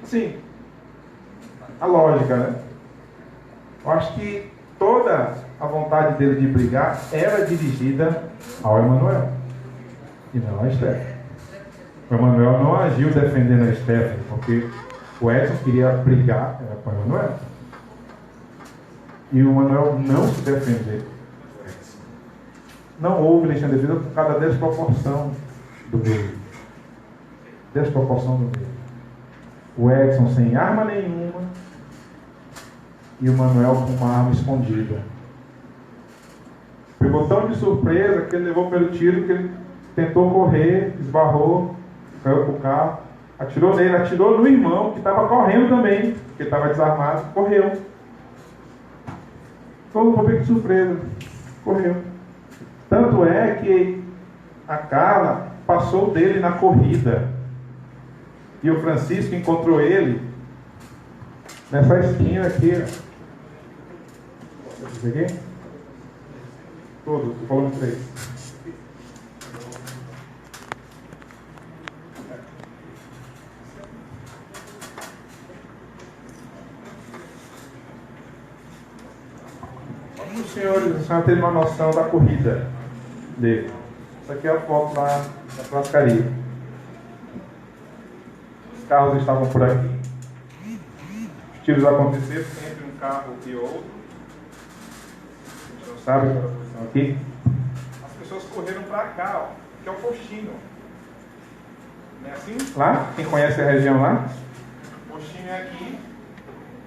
Sim, a lógica, né? Eu acho que toda a vontade dele de brigar era dirigida ao Emanuel e não a Esther. O Emanuel não agiu defendendo a Esther, porque o Edson queria brigar com o Emanuel. E o Emanuel não se defendeu. Não houve legítima defesa por causa da desproporção do meio. Desproporção do meio. O Edson sem arma nenhuma e o Manuel com uma arma escondida. Pegou tão de surpresa que ele levou pelo tiro que ele tentou correr, esbarrou, caiu pro carro, atirou nele, atirou no irmão que estava correndo também, que estava desarmado, correu. Todo mundo pegou de surpresa, correu. Tanto é que a Carla passou dele na corrida. E o Francisco encontrou ele nessa esquina aqui. Peguei? Todos, estou falando 3. Os senhores, a senhora teve uma noção da corrida dele. Essa aqui é a foto lá da Frascaria. Os carros estavam por aqui. Os tiros aconteceram entre um carro e outro. A gente não sabe a posição aqui. As pessoas correram para cá, ó, que é o postinho. Não é assim? Lá? Quem conhece a região lá? O postinho é aqui.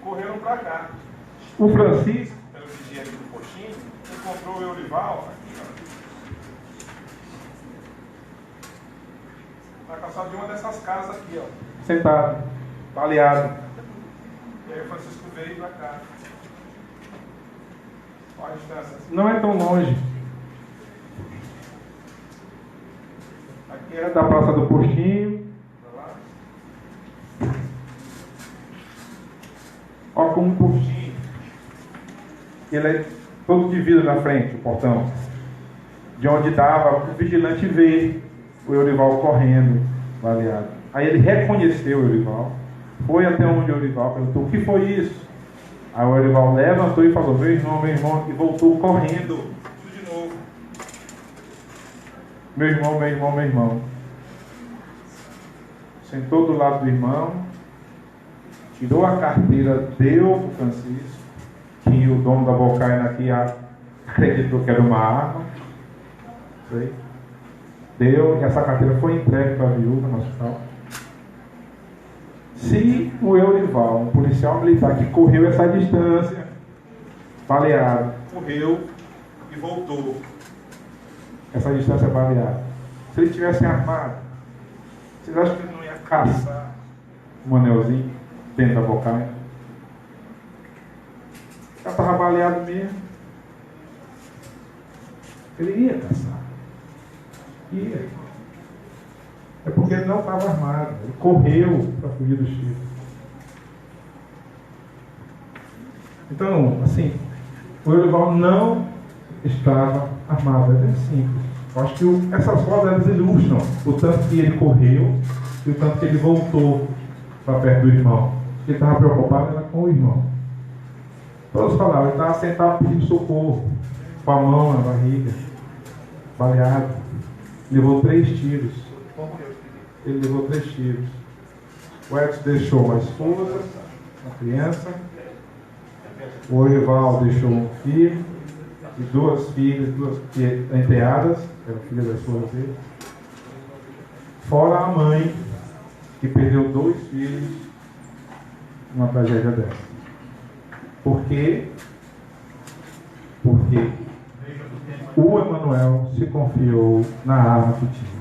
Correram para cá. O Francisco, pelo vigia aqui do postinho, encontrou o Eurival aqui, ó. Na calçada de uma dessas casas aqui, ó. Sentado, baleado. E aí o Francisco veio para cá. Qual a distância? Não é tão longe. Aqui é da Praça do Postinho. Pra lá. Ó, como um postinho. Ele é todo de vidro na frente, o portão. De onde dava, o vigilante veio. O Eurival correndo, baleado. Aí ele reconheceu o Eurival, foi até onde o Eurival perguntou: o que foi isso? Aí o Eurival levantou e falou: meu irmão, e voltou correndo, tudo de novo. Meu irmão. Sentou do lado do irmão, tirou a carteira, deu para o Francisco, que o dono da Bocaina aqui acreditou que era uma arma. Sei. Deu, e essa carteira foi entregue para a viúva no hospital. Se o Eurival, um policial militar que correu essa distância, baleado, correu e voltou essa distância baleada, se ele tivesse armado, vocês acham que ele não ia caçar um anelzinho dentro da bocaina? Já estava baleado mesmo. Ele ia caçar. Ia. É porque ele não estava armado. Ele correu para fugir dos tiros. Então, assim, o Eurival não estava armado. É bem simples. Eu acho que essas fotos elas ilustram o tanto que ele correu e o tanto que ele voltou para perto do irmão. Ele estava preocupado era com o irmão. Todos falavam, ele estava sentado pedindo socorro, com a mão na barriga, baleado. Levou 3 tiros. Ele levou 3 tiros. O Edson deixou uma esposa, uma criança. O Eurival deixou um filho e 2 filhas, 2 enteadas, que eram filhas da esposa dele. Fora a mãe, que perdeu 2 filhos numa tragédia dessa. Por quê? Porque o Emanuel se confiou na arma que tinha.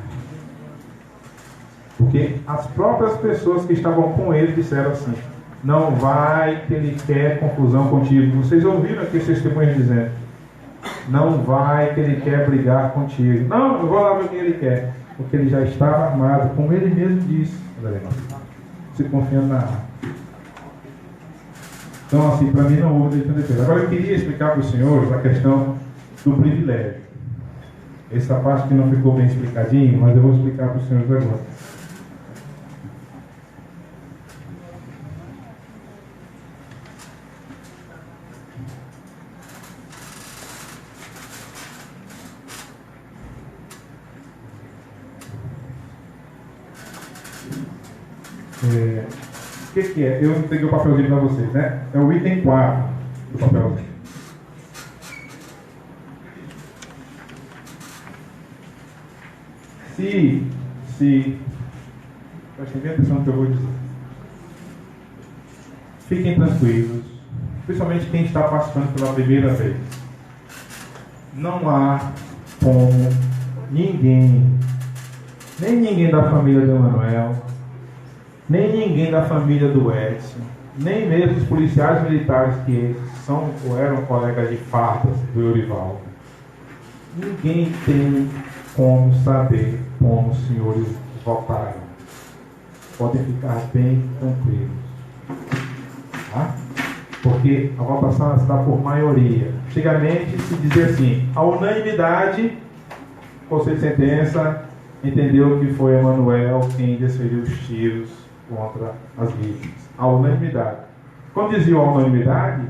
Porque as próprias pessoas que estavam com ele disseram assim: não vai que ele quer confusão contigo. Vocês ouviram aqui esse testemunho dizendo: não vai que ele quer brigar contigo. Não, eu vou lá ver o que ele quer. Porque ele já estava armado, como ele mesmo disse, se confiando na arma. Então, assim, para mim não houve legítima defesa. Agora eu queria explicar para os senhores a questão do privilégio. Essa parte que não ficou bem explicadinho, mas eu vou explicar para os senhores agora. O que é? Eu peguei o papelzinho para vocês, né? É o item 4 do papelzinho. Prestem bem atenção no que eu vou dizer. Fiquem tranquilos, principalmente quem está participando pela primeira vez. Não há como ninguém, nem ninguém da família do Emanuel, nem ninguém da família do Edson, nem mesmo os policiais militares que são ou eram colegas de fardas do Eurivaldo. Ninguém tem como saber como os senhores votaram. Podem ficar bem tranquilos. Tá? Porque a votação está por maioria. Antigamente se dizia assim, a unanimidade, o Conselho de Sentença entendeu que foi Emanuel quem desferiu os tiros contra as vítimas. A unanimidade. Quando diziam a unanimidade,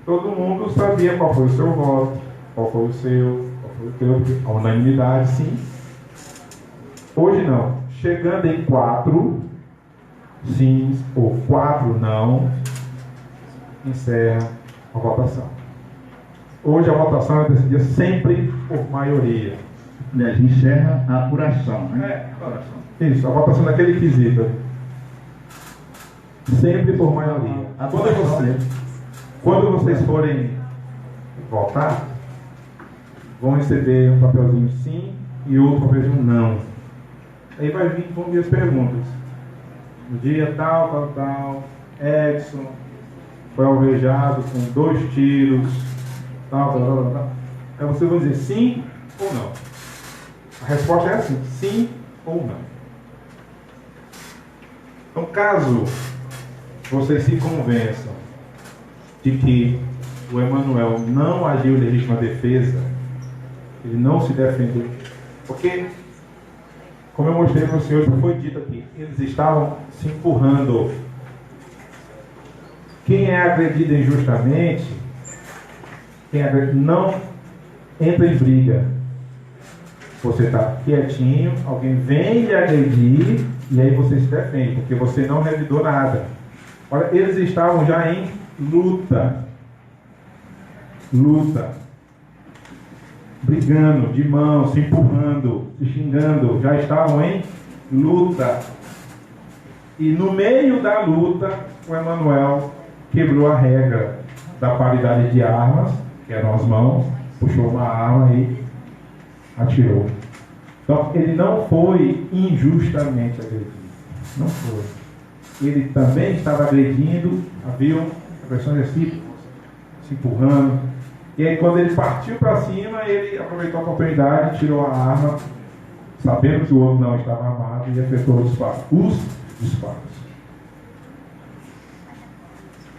todo mundo sabia qual foi o seu voto, qual foi o seu, qual foi o teu. A unanimidade, sim. Hoje não. Chegando em 4 sims ou 4 não, encerra a votação. Hoje a votação é decidida sempre por maioria. Aliás, encerra a apuração, né? Isso, a votação daquele quesito. Sempre por maioria. Quando vocês forem votar, vão receber um papelzinho sim e outro papelzinho não. Aí vão vir as perguntas. No dia tal, Edson foi alvejado com 2 tiros, tal. Aí vocês vão dizer sim ou não. A resposta é assim, sim ou não. Então, caso vocês se convençam de que o Emanuel não agiu em legítima defesa, ele não se defendeu, porque, como eu mostrei para os senhores, foi dito aqui, eles estavam se empurrando. Quem é agredido injustamente, não entra em briga. Você está quietinho, alguém vem lhe agredir e aí você se defende, porque você não revidou nada. Olha, eles estavam já em luta, brigando de mão, se empurrando, se xingando, já estavam em luta. E no meio da luta, o Emanuel quebrou a regra da paridade de armas, que eram as mãos, puxou uma arma e atirou. Então, ele não foi injustamente agredido. Não foi. Ele também estava agredindo, haviam agressões recíprocas, se empurrando. E aí, quando ele partiu para cima, ele aproveitou a oportunidade, tirou a arma, sabendo que o outro não estava armado, e efetuou os disparos.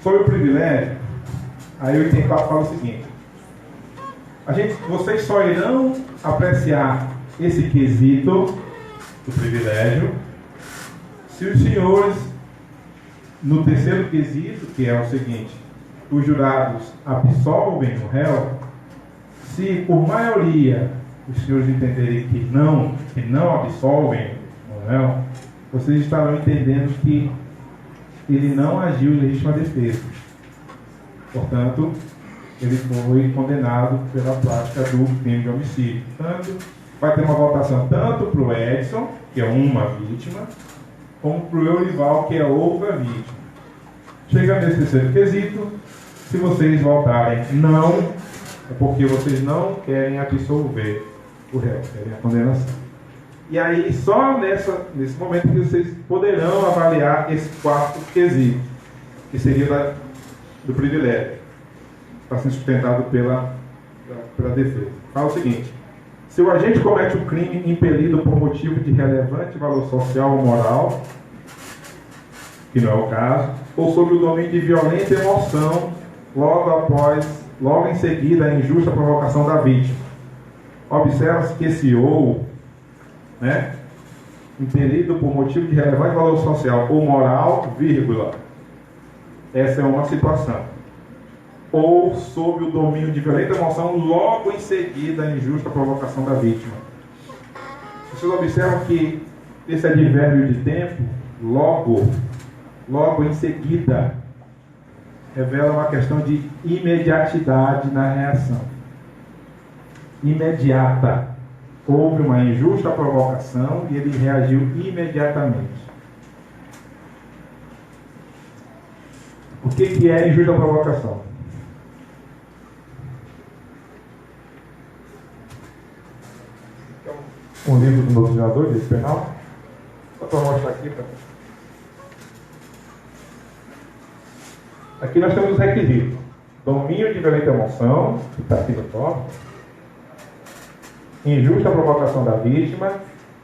Sobre o privilégio, aí o 84 fala o seguinte: vocês só irão apreciar esse quesito do privilégio se os senhores, no terceiro quesito, que é o seguinte, os jurados absolvem o réu, se por maioria os senhores entenderem que não absolvem o réu, vocês estarão entendendo que ele não agiu em legítima defesa. Portanto, ele foi condenado pela prática do crime de homicídio. Portanto, vai ter uma votação tanto para o Edson, que é uma vítima, como para o Eurival, que é outra vítima. Chega nesse terceiro quesito, se vocês votarem não, é porque vocês não querem absolver o réu, querem a condenação. E aí, só nesse momento que vocês poderão avaliar esse quarto quesito, que seria do privilégio, está sendo sustentado pela defesa. Fala o seguinte: se o agente comete o crime impelido por motivo de relevante valor social ou moral, que não é o caso, ou sob o domínio de violenta emoção, logo em seguida a injusta provocação da vítima. Observa-se que esse ou, impelido por motivo de relevante valor social ou moral, vírgula, essa é uma situação. Ou sob o domínio de violenta emoção, logo em seguida a injusta provocação da vítima. Vocês observam que esse advérbio de tempo logo em seguida, revela uma questão de imediatidade na reação. Imediata. Houve uma injusta provocação e ele reagiu imediatamente. O que é injusta provocação? Um livro do doutrinador de penal. Só para mostrar aqui. Aqui nós temos os requisitos. Domínio de violenta emoção, que está aqui no top. Injusta provocação da vítima.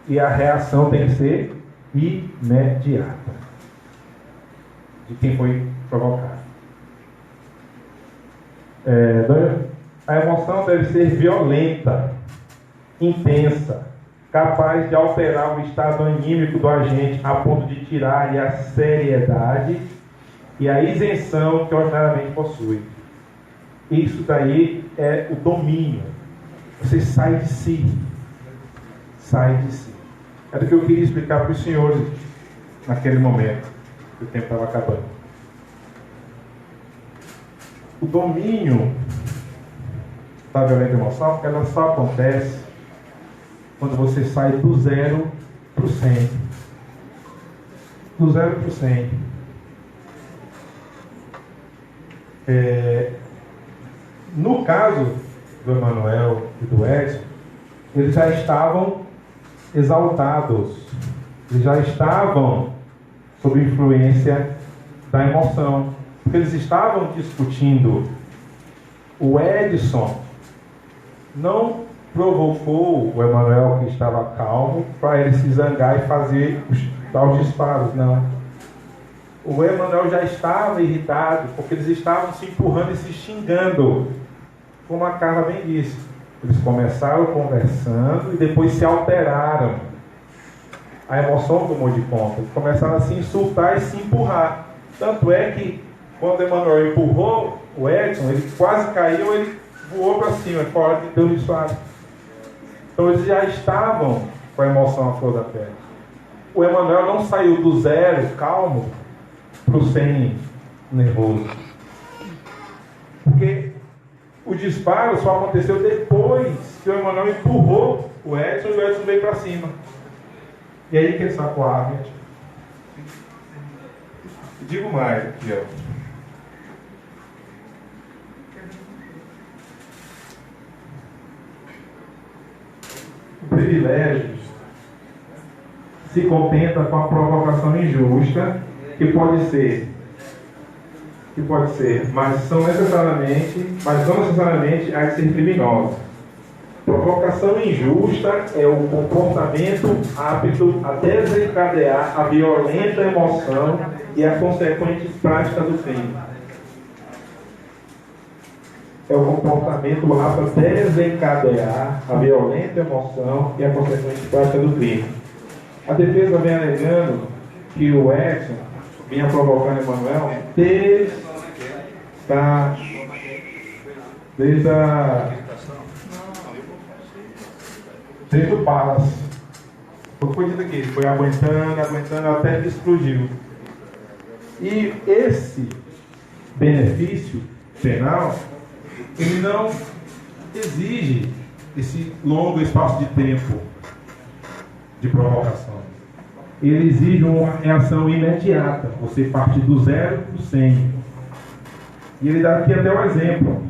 E a reação tem que ser imediata. De quem foi provocado. A emoção deve ser violenta, intensa, capaz de alterar o estado anímico do agente a ponto de tirar-lhe a seriedade e a isenção que ordinariamente possui. Isso daí é o domínio. Você sai de si. Sai de si. Era o que eu queria explicar para os senhores naquele momento, que o tempo estava acabando. O domínio da violenta emoção, ela só acontece quando você sai do 0 para o 100. Do 0 para o 100. No caso do Emanuel e do Edson, eles já estavam exaltados. Eles já estavam sob influência da emoção. Porque eles estavam discutindo. O Edson não provocou o Emanuel, que estava calmo, para ele se zangar e fazer os disparos, não. O Emanuel já estava irritado, porque eles estavam se empurrando e se xingando, como a Carla bem disse. Eles começaram conversando e depois se alteraram. A emoção tomou de conta. Eles começaram a se insultar e se empurrar. Tanto é que, quando o Emanuel empurrou o Edson, ele quase caiu, ele voou para cima, fora de Deus disparo. Então eles já estavam com a emoção à flor da pele. O Emanuel não saiu do 0 calmo para o 100 nervoso. Porque o disparo só aconteceu depois que o Emanuel empurrou o Edson e o Edson veio para cima. E aí que ele sacou a arma. Digo mais aqui, ó. O privilégio se contenta com a provocação injusta, que pode ser, mas não necessariamente há de ser criminosa. Provocação injusta é o comportamento apto a desencadear a violenta emoção e a consequente prática do crime. É o comportamento apto a desencadear a violenta emoção e a consequente prática do crime. A defesa vem alegando que o Edson vinha provocando Emanuel desde o Palace. Foi dito aqui, foi aguentando até que explodiu. E esse benefício penal, ele não exige esse longo espaço de tempo de provocação. Ele exige uma reação imediata. Você parte do 0 para o 100. E ele dá aqui até um exemplo.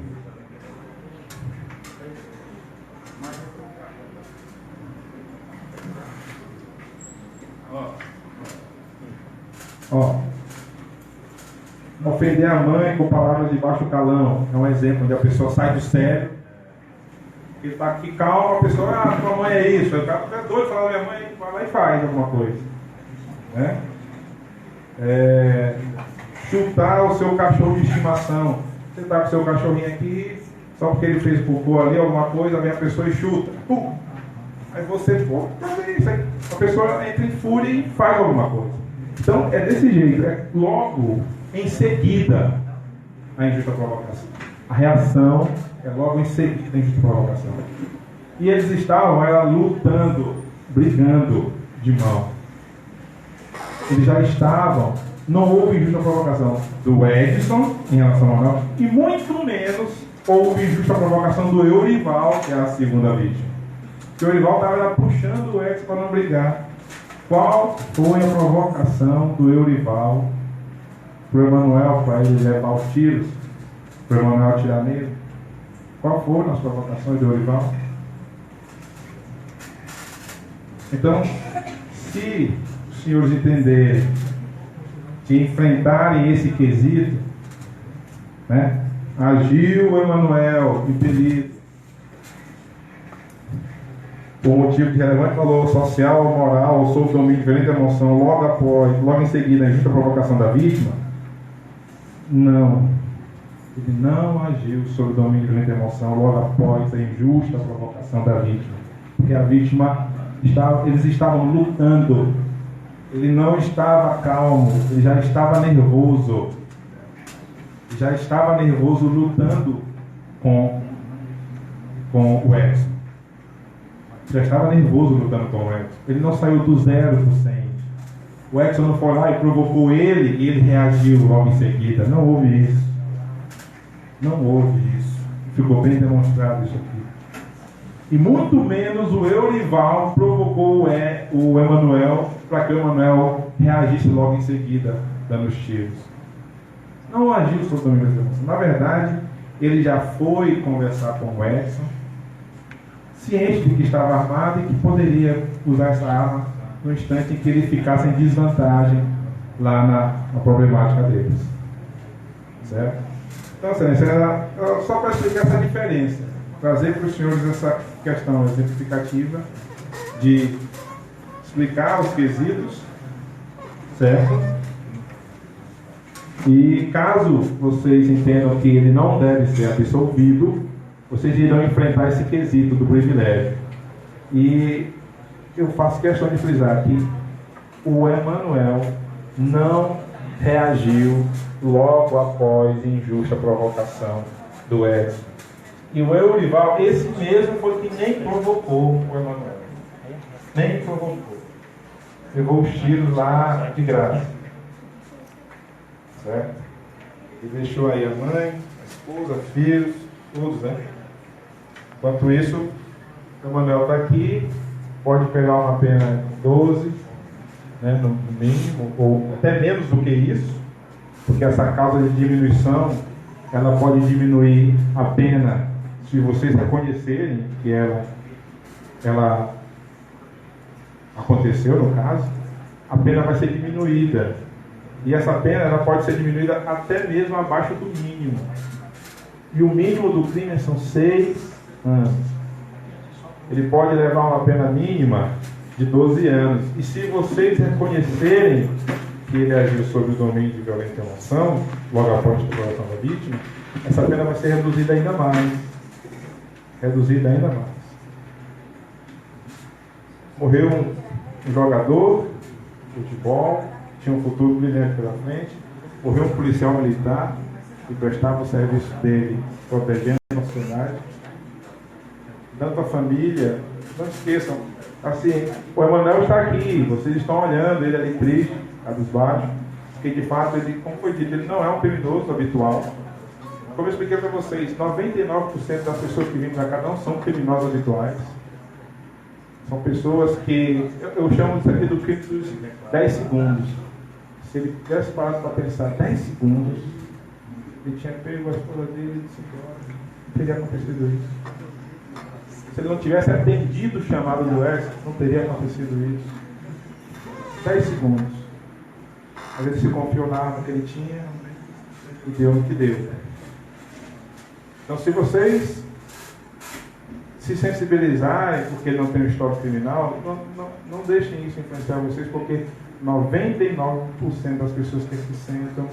Ofender a mãe com palavras de baixo calão. É um exemplo onde a pessoa sai do sério. Ele está aqui calmo, a pessoa, tua mãe é isso. O cara é doido, fala, minha mãe vai lá e faz alguma coisa. Né? Chutar o seu cachorro de estimação. Você está com o seu cachorrinho aqui, só porque ele fez cocô ali, alguma coisa, vem a pessoa e chuta. Pum! Aí você, pô, a pessoa entra em fúria e faz alguma coisa. Então, é desse jeito. É logo em seguida a injusta provocação. A reação é logo em seguida a injusta provocação. E eles estavam lutando, brigando de mão. eles já estavam, não houve injusta provocação do Edson em relação ao Manuel, e muito menos houve injusta provocação do Eurival, que é a segunda vítima. O Eurival estava puxando o Edson para não brigar. Qual foi a provocação do Eurival para o Emanuel, para ele levar os tiros, para o Emanuel atirar nele? Qual foram as provocações do Eurival? Então, se os senhores entenderem que enfrentarem esse quesito, né, agiu o Emanuel impelido por motivo de relevante valor social ou moral ou sob domínio de violenta emoção, logo em seguida a injusta provocação da vítima, não. Ele não agiu sob domínio de violenta emoção logo após a injusta provocação da vítima. Porque a vítima, eles estavam lutando. Ele não estava calmo, ele já estava nervoso. Já estava nervoso lutando com o Edson. Já estava nervoso lutando com o Edson. Ele não saiu do 0 para o 100. O Edson não foi lá e provocou ele e ele reagiu logo em seguida. Não houve isso. Não houve isso. Ficou bem demonstrado isso aqui. E muito menos o Eurival provocou o Emanuel para que o Emanuel reagisse logo em seguida, dando os tiros. Não agiu sob domínio da emoção. Na verdade, ele já foi conversar com o Edson, ciente de que estava armado e que poderia usar essa arma no instante em que ele ficasse em desvantagem lá na problemática deles. Certo? Então, excelência, era só para explicar essa diferença, trazer para os senhores essa questão exemplificativa de explicar os quesitos, certo? E caso vocês entendam que ele não deve ser absolvido, vocês irão enfrentar esse quesito do privilégio. E eu faço questão de frisar que o Emanuel não reagiu logo após injusta provocação do Edson. E o Eurival, esse mesmo foi que nem provocou o Emanuel. Nem provocou. Levou os tiros lá de graça. Certo? E deixou aí a mãe, a esposa, filhos, todos, né? Enquanto isso, o Emanuel está aqui, pode pegar uma pena de 12, né, no mínimo, ou até menos do que isso, porque essa causa de diminuição, ela pode diminuir a pena se vocês reconhecerem que ela aconteceu, no caso, a pena vai ser diminuída. E essa pena ela pode ser diminuída até mesmo abaixo do mínimo. E o mínimo do crime são 6 anos. Ele pode levar uma pena mínima de 12 anos. E se vocês reconhecerem que ele agiu sob o domínio de violenta emoção, logo após a exploração da vítima, essa pena vai ser reduzida ainda mais. Reduzida ainda mais. Morreu um jogador de futebol, tinha um futuro brilhante pela frente. Morreu um policial militar que prestava o serviço dele protegendo a sociedade. Tanto a família, não esqueçam, assim, o Emanuel está aqui, vocês estão olhando ele ali triste, cabisbaixo, porque de fato ele, como foi dito, ele não é um criminoso habitual. Como eu expliquei para vocês, 99% das pessoas que vêm para cá não são criminosos habituais. São pessoas que, eu chamo isso aqui do crime dos 10 segundos. Se ele tivesse parado para pensar 10 segundos, ele tinha pego a esposa dele e disse, não teria acontecido isso. Se ele não tivesse atendido o chamado do exército, não teria acontecido isso. 10 segundos. Mas ele se confiou na arma que ele tinha e deu o que deu. Então, se vocês se sensibilizarem porque não tem um histórico criminal, não deixem isso influenciar vocês, porque 99% das pessoas que aqui sentam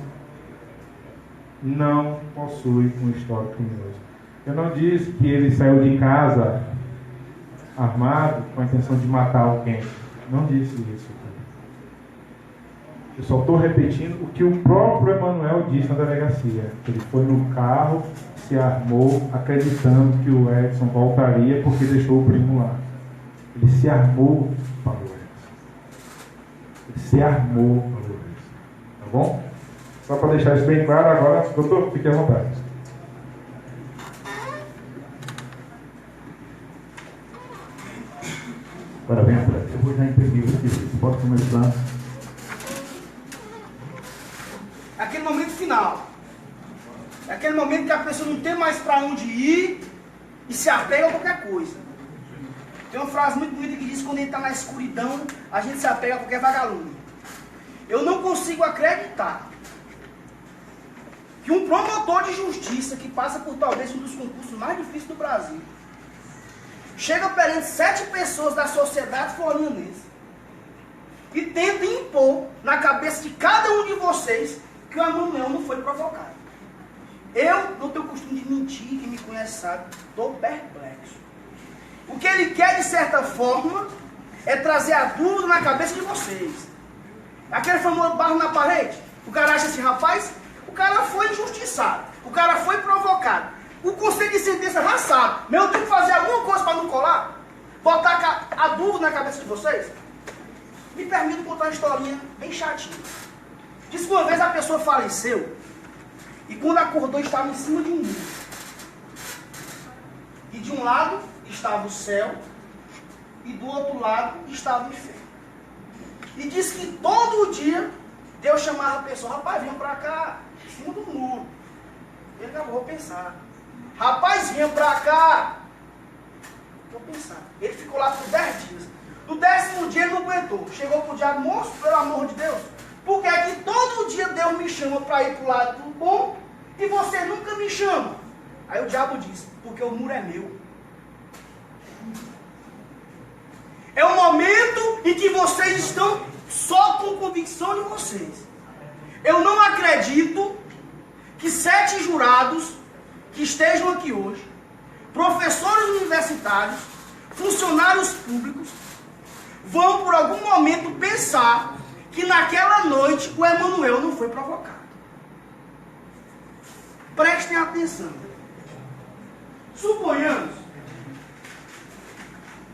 não possuem um histórico criminoso. Eu não disse que ele saiu de casa armado com a intenção de matar alguém. Não disse isso. Eu só estou repetindo o que o próprio Emanuel disse na delegacia. Ele foi no carro, se armou, acreditando que o Edson voltaria porque deixou o primo lá. Ele se armou para o Edson. Ele se armou para fazer isso. Tá bom? Só para deixar isso bem claro agora, doutor, fique à vontade. Agora vem atrás. Eu vou já imprimir o que pode começar. Aquele momento final. É aquele momento que a pessoa não tem mais para onde ir e se apega a qualquer coisa. Tem uma frase muito bonita que diz que quando a gente está na escuridão, a gente se apega a qualquer vagalume. Eu não consigo acreditar que um promotor de justiça que passa por talvez um dos concursos mais difíceis do Brasil chega perante 7 pessoas da sociedade florianense e tenta impor na cabeça de cada um de vocês que o Emanuel não foi provocado. Eu não tenho costume de mentir, quem me conhece sabe, estou perplexo. O que ele quer, de certa forma, é trazer a dúvida na cabeça de vocês. Aquele famoso barro na parede, o cara acha assim, rapaz, o cara foi injustiçado, o cara foi provocado. O conselho de sentença já sabe, mas eu tenho que fazer alguma coisa para não colar? Botar a dúvida na cabeça de vocês? Me permito contar uma historinha bem chatinha. Diz que uma vez a pessoa faleceu e quando acordou estava em cima de um muro. E de um lado estava o céu e do outro lado estava o inferno. E diz que todo dia Deus chamava a pessoa, rapaz, venha para cá, em cima do muro. Ele acabou de pensar. Rapaz, venha para cá. Vou pensar. Ele ficou lá por 10 dias. No 10º dia ele não aguentou. Chegou para o diabo, moço, pelo amor de Deus, por que é que todo dia Deus me chama para ir para o lado do bom e você nunca me chama? Aí o diabo disse, porque o muro é meu. É o momento em que vocês estão só com convicção de vocês. Eu não acredito que 7 jurados que estejam aqui hoje, professores universitários, funcionários públicos, vão por algum momento pensar que naquela noite o Emanuel não foi provocado. Prestem atenção. Suponhamos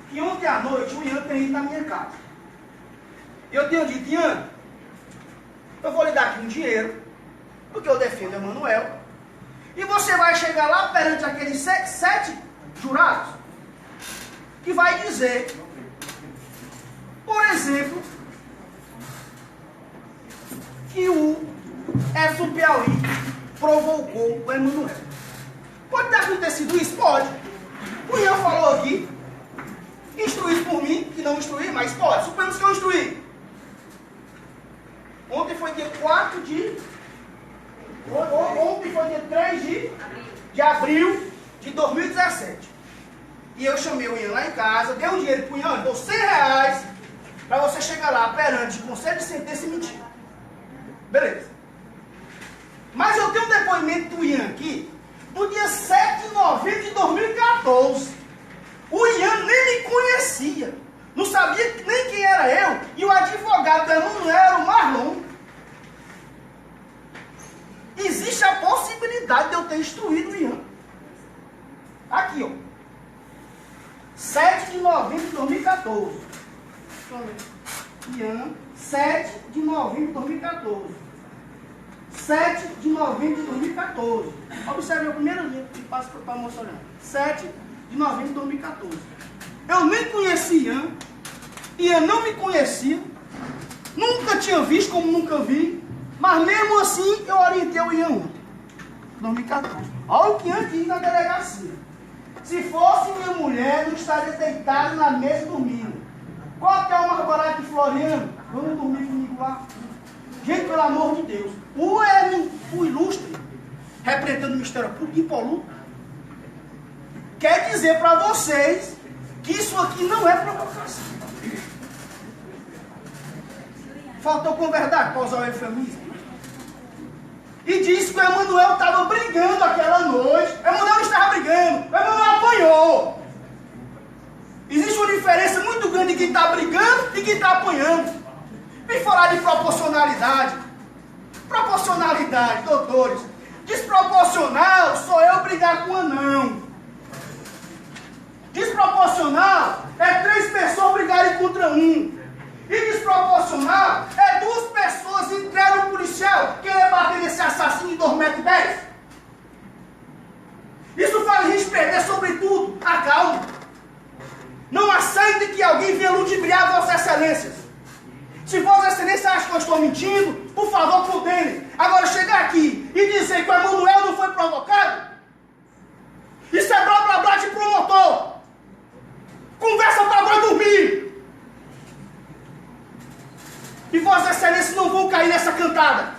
que ontem à noite o Ian tem ido na minha casa. Eu tenho dito, Ian, eu vou lhe dar aqui um dinheiro, porque eu defendo o Emanuel, e você vai chegar lá perante aqueles 7 jurados, que vai dizer, por exemplo, que o Edson Piauí provocou o Emanuel. Pode ter acontecido isso? Pode. O Ian falou aqui, instruído por mim, que não instruí, mas pode. Suponhamos que eu instruí. Ontem foi dia 4 de... Ontem foi dia 3 de abril de 2017. E eu chamei o Ian lá em casa, dei um dinheiro pro Ian, dou R$100 para você chegar lá perante o conselho de sentença e mentir. Beleza. Mas eu tenho um depoimento do Ian aqui, do dia 7 de novembro de 2014. O Ian nem me conhecia. Não sabia nem quem era eu. E o advogado do Emanuel era o Marlon. Existe a possibilidade de eu ter instruído o Ian. Aqui, ó. 7 de novembro de 2014. Ian, 7 de novembro de 2014. 7 de novembro de 2014. Observe a primeira linha que passa para a moça olhando. 7 de novembro de 2014. Eu nem conhecia Ian. Ian não me conhecia. Nunca tinha visto como nunca vi. Mas mesmo assim eu orientei o Ian ontem. 2014. Olha o que Ian diz na delegacia. Se fosse minha mulher, não estaria deitado na mesa dormindo. Qual que é o mais barato de Floriano? Vamos dormir comigo lá. Gente, pelo amor de Deus. O ilustre, representando o Ministério Público, impoluto, quer dizer para vocês que isso aqui não é provocação. Faltou com verdade para usar o eufemismo. E disse que o Emanuel estava brigando aquela noite. O Emanuel não estava brigando. O Emanuel apanhou. Existe uma diferença muito grande de quem está brigando e quem está apanhando. Vem falar de proporcionalidade. Proporcionalidade, doutores. Desproporcional sou eu brigar com um anão. Desproporcional é 3 pessoas brigarem contra um. E desproporcional é 2 pessoas entreram um policial querer bater nesse assassino de 2,10 m. Isso faz a gente perder, sobretudo, a calma. Não aceite que alguém venha ludibriar Vossa Excelências. Se Vossa Excelência acha que eu estou mentindo, por favor, condene. Agora, chegar aqui e dizer que o Emanuel não foi provocado, isso é blá blá blá de promotor. Conversa para vai dormir. E Vossa Excelência não vão cair nessa cantada.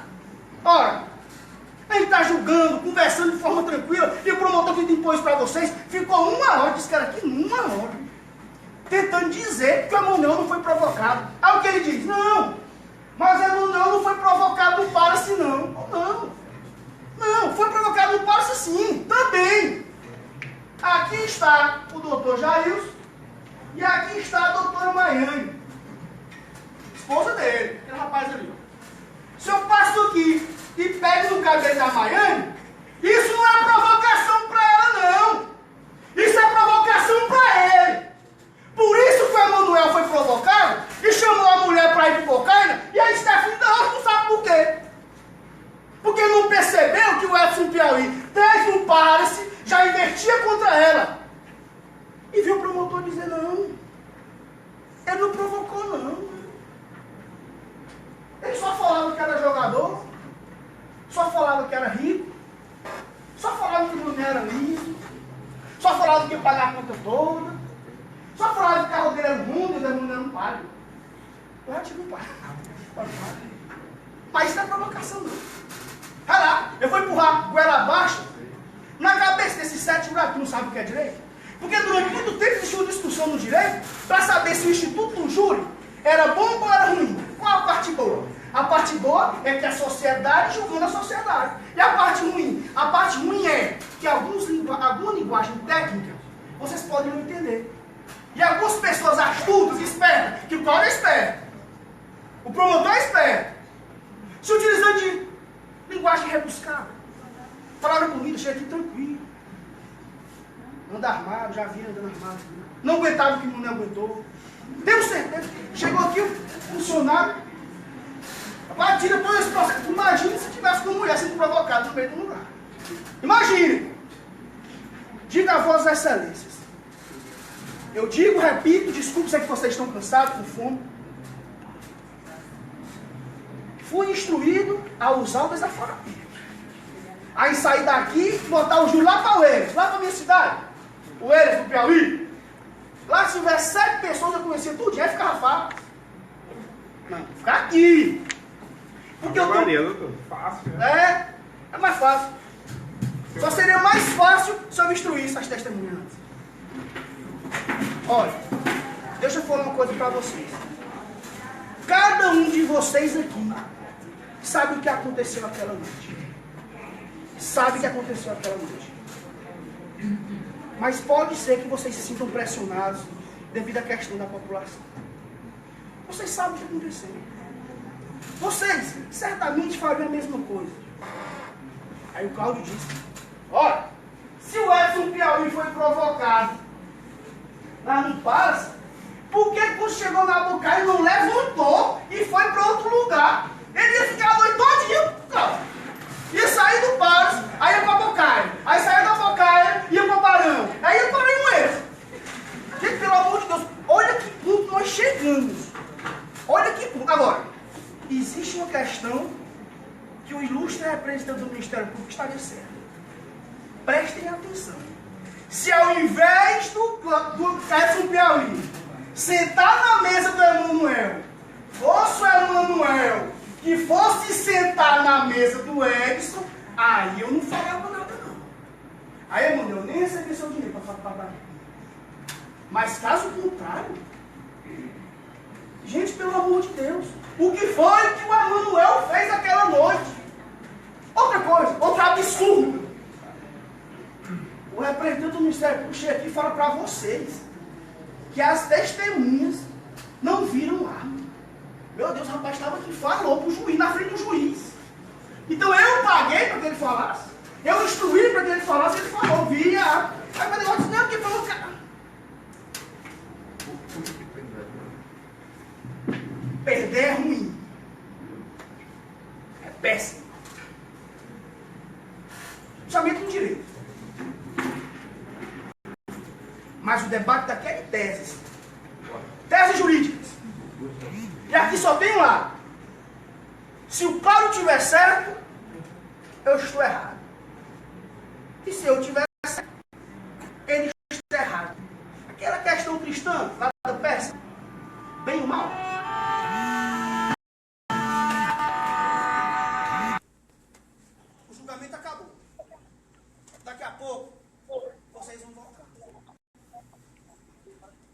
Ora, a gente está julgando, conversando de forma tranquila, e o promotor que impôs para vocês ficou 1 hora, disse que era aqui 1 hora, tentando dizer que o Emanuel não foi provocado. Aí o que ele diz? Não, mas o Emanuel não foi provocado no Palace, não. Não, foi provocado no Palace sim, também. Aqui está o doutor Jailson e aqui está a doutora Maiane, esposa dele, aquele rapaz ali. Se eu passo aqui e pego no cabelo da Maiane, isso não é provocação para ela, não. Isso é provocação para ele. Por isso que o Emanuel foi provocado e chamou a mulher para ir para o Bocaina, e a Stephanie não sabe por quê. Porque não percebeu que o Edson Piauí, desde o Palace, já invertia contra ela. E viu o promotor dizer, não, ele não provocou, não. Ele só falava que era jogador, só falava que era rico, só falava que não era liso, só falava que ia pagar a conta toda, só falava que o carro dele era ruim, ele não paga. Eu já tive um pai. Mas isso não é provocação, não. Vai lá, eu vou empurrar goela abaixo na cabeça desses 7 buracos que não sabem o que é direito. Porque durante muito tempo existiu uma discussão no direito para saber se o instituto do júri era bom ou era ruim. Qual a parte boa? A parte boa é que a sociedade julgando a sociedade. E a parte ruim? A parte ruim é que alguma linguagem técnica vocês podem não entender. E algumas pessoas astutas, espertas, que o Cláudio é esperto, o promotor é esperto, se utilizando de linguagem rebuscada. Falaram comigo, cheguei aqui tranquilo. Anda armado, já vi andando armado. Não aguentava o que não aguentou. Tenho certeza. Chegou aqui o funcionário. Agora tira todo esse processo. Imagine se tivesse uma mulher sendo provocada no meio do lugar. Imagine. Diga a Vossas Excelências. Eu digo, repito, desculpe se é que vocês estão cansados, com fome. Fui instruído a usar o desaforamento. Aí sair daqui, botar o Júlio lá para o Eiras, lá para a minha cidade. O Eiras do Piauí. Lá se tiver 7 pessoas, eu conhecia tudo, já ficava fácil. Não, ficar aqui. Porque eu tô... Fácil, né? É mais fácil. Só seria mais fácil se eu me instruísse as testemunhas. Olha, deixa eu falar uma coisa para vocês. Cada um de vocês aqui sabe o que aconteceu aquela noite. Sabe o que aconteceu aquela noite. Mas pode ser que vocês se sintam pressionados devido à questão da população. Vocês sabem o que aconteceu. Vocês certamente fariam a mesma coisa. Aí o Cláudio disse, olha, se o Edson Piauí foi provocado lá no Palace, por que quando chegou na Bocaina não levantou e foi para outro lugar? Ele ia ficar a noite todinha, Cláudio. Ia sair do Palace, aí ia para Bocaina. Aí saía da Bocaina, ia para Barão. Aí ia para Limoeiro. Gente, pelo amor de Deus, olha que ponto nós chegamos. Olha que ponto. Agora, existe uma questão que o ilustre representante do Ministério Público estaria certo. Prestem atenção. Se ao invés do Edson Piauí sentar na mesa do Emanuel, fosse o Emanuel que fosse sentar na mesa do Edson, aí eu não falava nada não. Aí, Emanuel, nem recebi seu dinheiro para dar. Mas caso contrário, gente, pelo amor de Deus, o que foi que o Emanuel fez aquela noite? Outra coisa, outro absurdo. O representante do Ministério Público chega aqui e fala para vocês que as testemunhas não viram lá. Meu Deus, o rapaz estava aqui e falou para o juiz, na frente do juiz. Então eu paguei para que ele falasse. Eu instruí para que ele falasse, ele falou, via. Aí o negócio disse, não, porque falou, cara. péssimo. Principalmente no direito. Mas o debate daqui é de teses. Teses jurídicas. E aqui só tem um lado. Se o Cláudio estiver certo, eu estou errado. E se eu estiver certo, ele está errado. Aquela questão cristã, lá da Pérsia, bem ou mal. O julgamento acabou. Daqui a pouco, vocês vão voltar.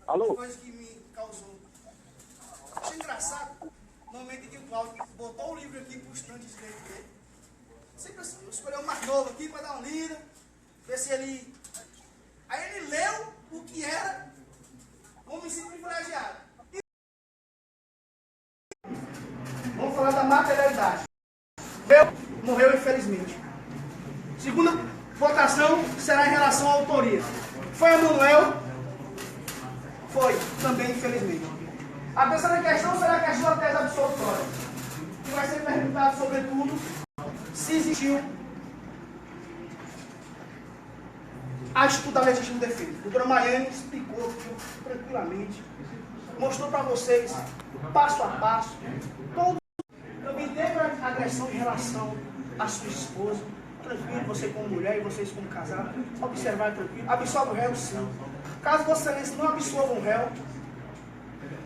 Alô? Coisa que me causou. Achei engraçado. No momento em que o Cláudio botou o livro aqui para os estantes dele. Sempre assim, escolheu o mais novo aqui para dar uma lida. Ver se ele... Aí ele leu o que era homicídio privilegiado. Vamos falar da materialidade. Morreu infelizmente. Segunda votação será em relação à autoria. Foi Emanuel? Foi, também infelizmente. A terceira questão será a questão da tese absolutória, que vai ser perguntado sobretudo se existiu a estudo da legítima defesa. A doutora Maiane explicou tranquilamente, mostrou para vocês, passo a passo, todo. Também teve a agressão em relação à sua esposa. Tranquilo, você como mulher e vocês como casado, observar tranquilo. Absolve o réu, sim. Caso Vossa Excelência não absolva o réu,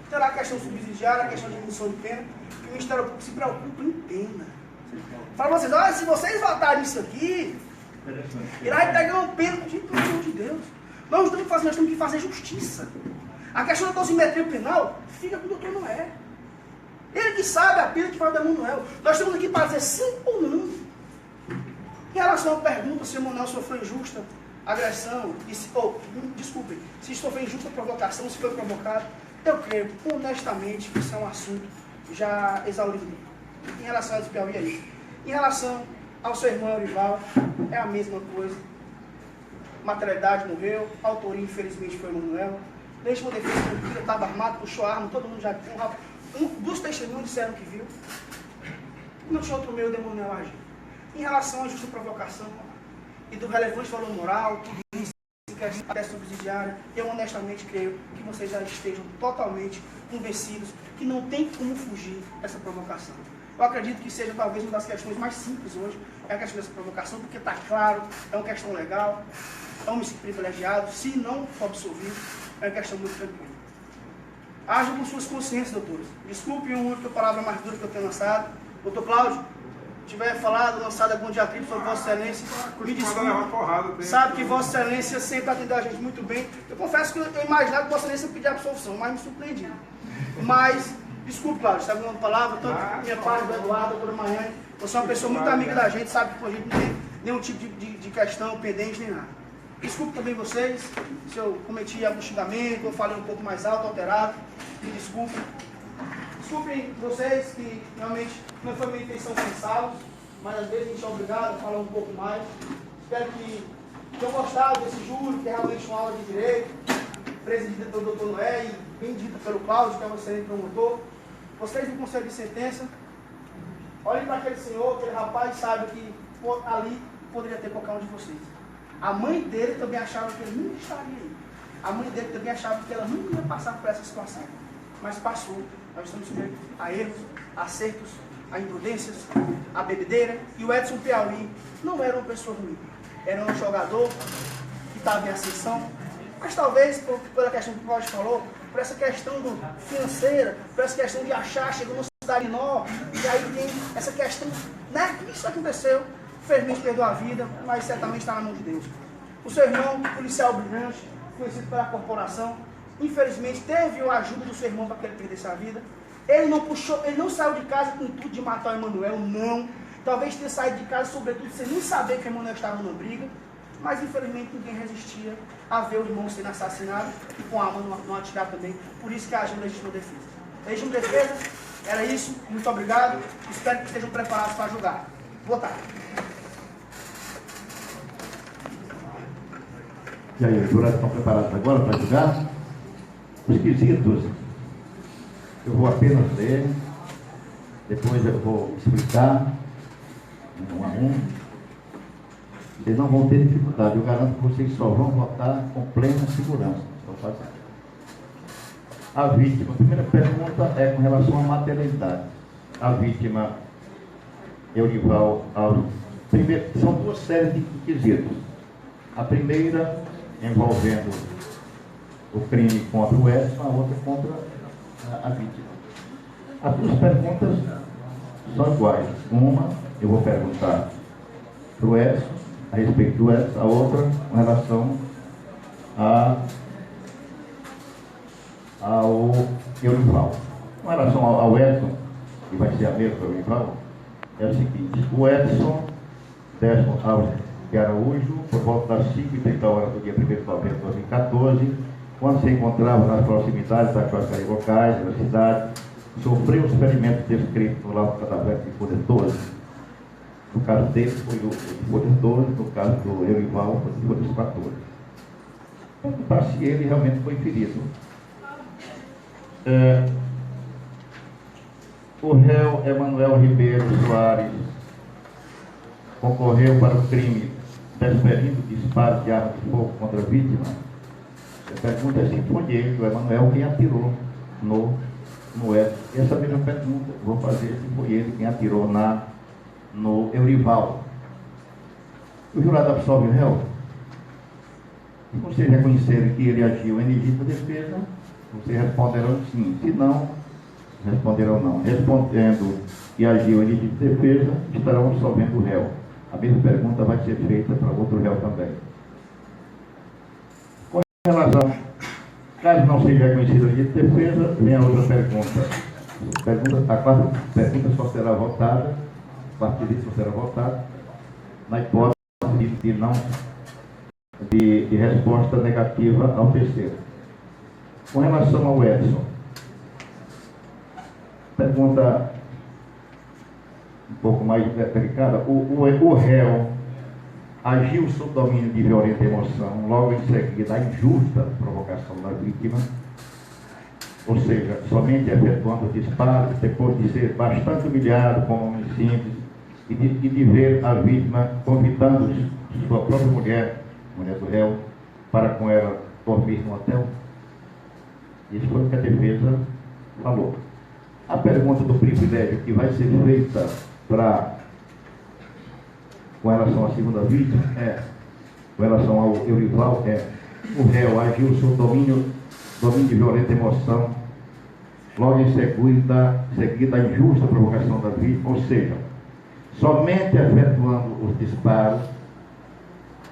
terá a questão subsidiária, a questão de diminuição de pena, que o Ministério Público se preocupa em pena. Fala vocês, olha, se vocês votarem isso aqui, irá pegar um pena, pelo amor de Deus. Nós temos que fazer justiça. A questão da dosimetria penal fica com o doutor Noé. Ele que sabe a pena que fala da Emanuel. Nós estamos aqui para dizer sim ou não. Em relação à pergunta se o Emanuel sofreu injusta agressão, desculpem, se sofreu injusta provocação, se foi provocado, eu creio, honestamente, que isso é um assunto já exaurido. Em relação a Piauí é isso. Em relação ao seu irmão Eurival, é a mesma coisa. Materialidade morreu, a autoria infelizmente foi Emanuel. Legítima defesa tranquila, estava armado, puxou a arma, todo mundo já viu. Dos testemunhos disseram que viu. Não tinha outro meio de Emanuel agir. Em relação à justa provocação e do relevante valor moral, tudo isso, até subsidiária, eu honestamente creio que vocês já estejam totalmente convencidos que não tem como fugir dessa provocação. Eu acredito que seja talvez uma das questões mais simples hoje, é a questão dessa provocação, porque está claro, é uma questão legal, é um homicídio privilegiado, se não for absolvido, é uma questão muito tranquila. Ajam com suas consciências, doutores. Desculpem a única palavra mais dura que eu tenho lançado. Doutor Cláudio, tiver falado, lançado algum diatribo sobre Vossa Excelência, me desculpe. Sabe que Vossa Excelência sempre atendeu a gente muito bem. Eu confesso que eu imaginava que Vossa Excelência pedia absolvição, mas me surpreendi. Mas, desculpe, Cláudio, sabe uma palavra, tanto minha parte do Eduardo, doutora Maiane, você é uma pessoa muito amiga da gente, sabe que a gente não tem nenhum tipo de questão pendente nem nada. Desculpe também vocês, se eu cometi algum xingamento, eu falei um pouco mais alto, alterado, me desculpe. Desculpem vocês que realmente não foi minha intenção pensá-los, mas às vezes a gente é obrigado a falar um pouco mais. Espero que tenham gostado desse júri, que é realmente uma aula de direito, presidida pelo Dr. Noé e bem dita pelo Cláudio, que é o excelente promotor. Vocês do Conselho de Sentença, olhem para aquele senhor, aquele rapaz, sabe que ali poderia ter qualquer um de vocês. A mãe dele também achava que ele não estaria aí. A mãe dele também achava que ela não ia passar por essa situação. Mas passou. Nós estamos sujeitos a erros, a acertos, a imprudências, a bebedeira. E o Edson Piauí não era uma pessoa ruim. Era um jogador que estava em ascensão. Mas talvez, pela questão que o Cláudio falou, por essa questão financeira, por essa questão de achar, chegou numa cidade menor, e aí tem essa questão, né? Isso aconteceu. Infelizmente perdeu a vida, mas certamente está na mão de Deus. O seu irmão, policial brilhante, conhecido pela corporação, infelizmente teve a ajuda do seu irmão para que ele perdesse a vida. Ele não puxou, ele não saiu de casa com tudo de matar o Emanuel, não. Talvez tenha saído de casa, sobretudo, sem nem saber que o Emanuel estava numa briga. Mas infelizmente ninguém resistia a ver o irmão sendo assassinado e com a arma não atirar também. Por isso que agiu legítima defesa. Legítima defesa, era isso. Muito obrigado. Espero que estejam preparados para julgar. Boa tarde. E aí, os jurados estão preparados agora para julgar? Os quesitos, eu vou apenas ler, depois eu vou explicar, um a um, vocês não vão ter dificuldade. Eu garanto que vocês só vão votar com plena segurança. A vítima, a primeira pergunta é com relação à materialidade. A vítima, Eurival Alves, primeiro, são duas séries de quesitos. A primeira envolvendo o crime contra o Edson, a outra contra a vítima. As duas perguntas são iguais. Uma, eu vou perguntar para o Edson, a respeito do Edson, a outra com relação ao Eurival. Com relação ao Edson, que vai ser a mesma para o Eurival, é o seguinte: o Edson Décimo Alves de Araújo, por volta das 5h30 do dia 1º de novembro de 2014, quando se encontrava nas proximidades da Cross Caribocais, da cidade, sofreu os ferimentos descritos no laudo cadavérico de folha 12. No caso dele foi o folha 12, no caso do Eurival foi o folha 14. Perguntar se ele realmente foi ferido. O réu Emanuel Ribeiro Soares concorreu para o crime desferindo disparo de arma de fogo contra a vítima. A pergunta é se foi ele, o Emanuel, quem atirou no Edson. Essa mesma pergunta eu vou fazer se foi ele quem atirou no Eurival. O jurado absolve o réu. Se vocês reconhecerem que ele agiu em legítima defesa, vocês responderão sim. Se não, responderão não. Respondendo que agiu em legítima defesa, estarão absolvendo o réu. A mesma pergunta vai ser feita para outro réu também. Com relação, caso não seja reconhecido a legítima defesa, vem a outra pergunta. A quarta pergunta só será votada, a quarta só será votada na hipótese de resposta negativa ao terceiro. Com relação ao Edson, pergunta um pouco mais delicada. O réu agiu sob domínio de violenta emoção, logo em seguida a injusta provocação da vítima, ou seja, somente efetuando disparos, depois de ser bastante humilhado como homem simples, e de ver a vítima convidando sua própria mulher do réu, para com ela dormir no hotel. Isso foi o que a defesa falou. A pergunta do privilégio que vai ser feita com relação à segunda vítima com relação ao Eurival, o réu agiu sob domínio de violenta emoção, logo em seguida a injusta provocação da vítima, ou seja, somente efetuando os disparos,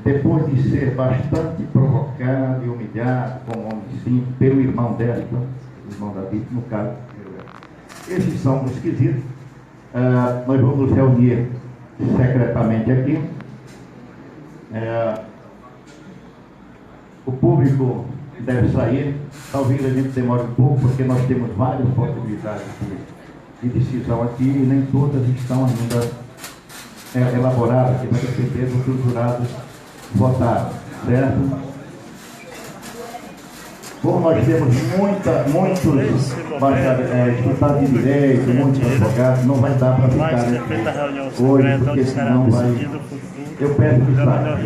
depois de ser bastante provocado e humilhado como homem simples pelo irmão da vítima, no caso. Esses são os quesitos. Nós vamos nos reunir secretamente aqui. O público deve sair. Talvez a gente demore um pouco, porque nós temos várias possibilidades de decisão aqui e nem todas estão ainda elaboradas, que vai depender do que os jurados votaram, certo? Como nós temos muitos estudantes de direito, muitos advogados, não vai dar para ficar aqui hoje, porque senão vai. Eu peço que saia.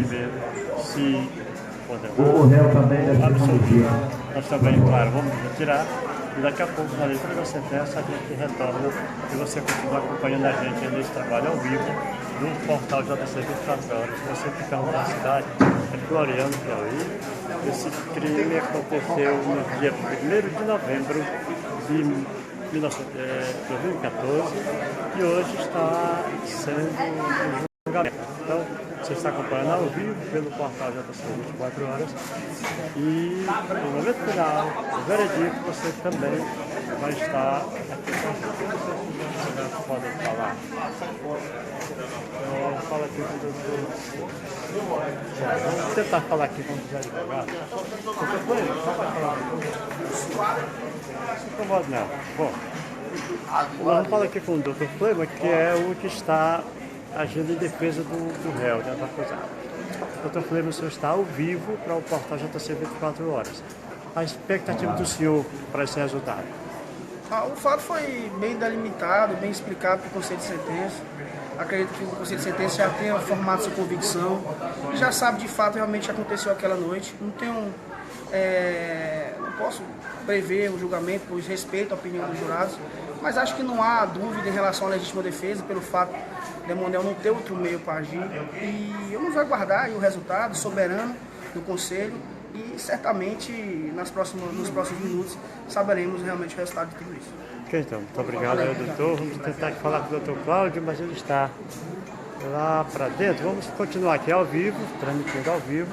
O réu também deve ser conduzido. Nós também, claro, vamos retirar. E daqui a pouco, na letra da sentença, a gente retorna e você continua acompanhando a gente nesse trabalho ao vivo no portal JC 24 horas. Se você ficar na cidade, é Floriano, Piauí. Esse crime aconteceu no dia 1º de novembro de 2014 e hoje está sendo julgamento. Então, você está acompanhando ao vivo pelo portal JC 24 horas e no momento final, o veredicto, você também vai estar aqui. Vocês podem falar. Fala aqui com o doutor. Vamos tentar falar aqui com os advogados. Doutor Fleury, só para falar. Não se incomoda não. Bom, vamos falar aqui com o doutor Fleury, que é o que está agindo em defesa do réu, do acusado. Doutor Fleury, o senhor está ao vivo para o portal JC 24 horas. A expectativa do senhor para esse resultado? O fato foi bem delimitado, bem explicado pelo Conselho de Sentença. Acredito que o Conselho de Sentença já tenha formado sua convicção e já sabe de fato realmente o que aconteceu aquela noite. Não posso prever o julgamento, pois respeito a opinião dos jurados, mas acho que não há dúvida em relação à legítima defesa, pelo fato de Emanuel não ter outro meio para agir. E eu vou aguardar aí o resultado soberano do Conselho e certamente nos próximos minutos saberemos realmente o resultado de tudo isso. Ok, então, muito obrigado, doutor. Vamos tentar falar com o doutor Cláudio, mas ele está lá para dentro. Vamos continuar aqui ao vivo, transmitindo ao vivo,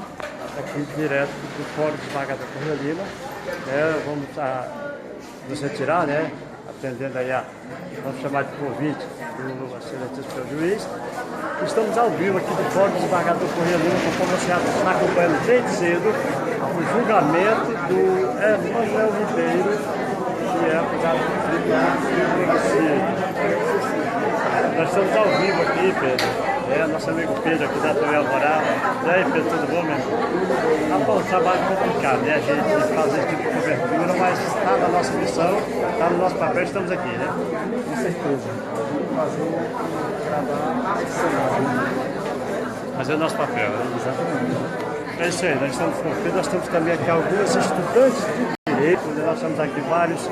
aqui direto do Fórum Desembargador Correia Lima. Vamos nos retirar, né? Atendendo aí vamos chamar de convite do excelentíssimo juiz. Estamos ao vivo aqui do Fórum Desembargador Correia Lima, como você está acompanhando desde cedo o julgamento do Emanuel Ribeiro, que é acusado de homicídio. Nós estamos ao vivo aqui, Pedro. Nosso amigo Pedro aqui da TV Alvorada. E aí, Pedro, tudo bom, meu irmão? Tá bom, trabalho complicado, né? A gente fazer esse tipo de cobertura, mas está na nossa missão, está no nosso papel, estamos aqui, né? Com certeza. Fazer um trabalho Fazer o nosso papel, né? exatamente. É isso aí, nós estamos com o Pedro, nós temos também aqui alguns estudantes de direito, né? Nós temos aqui vários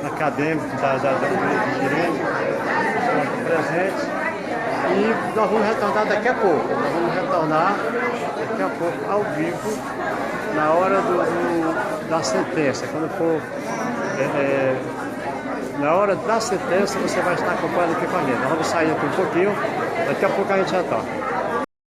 acadêmicos do direito, estão aqui presentes. E nós vamos retornar daqui a pouco. Nós vamos retornar daqui a pouco ao vivo, na hora da sentença. Quando for na hora da sentença, você vai estar acompanhando aqui com a gente. Nós vamos sair aqui um pouquinho, daqui a pouco a gente retorna.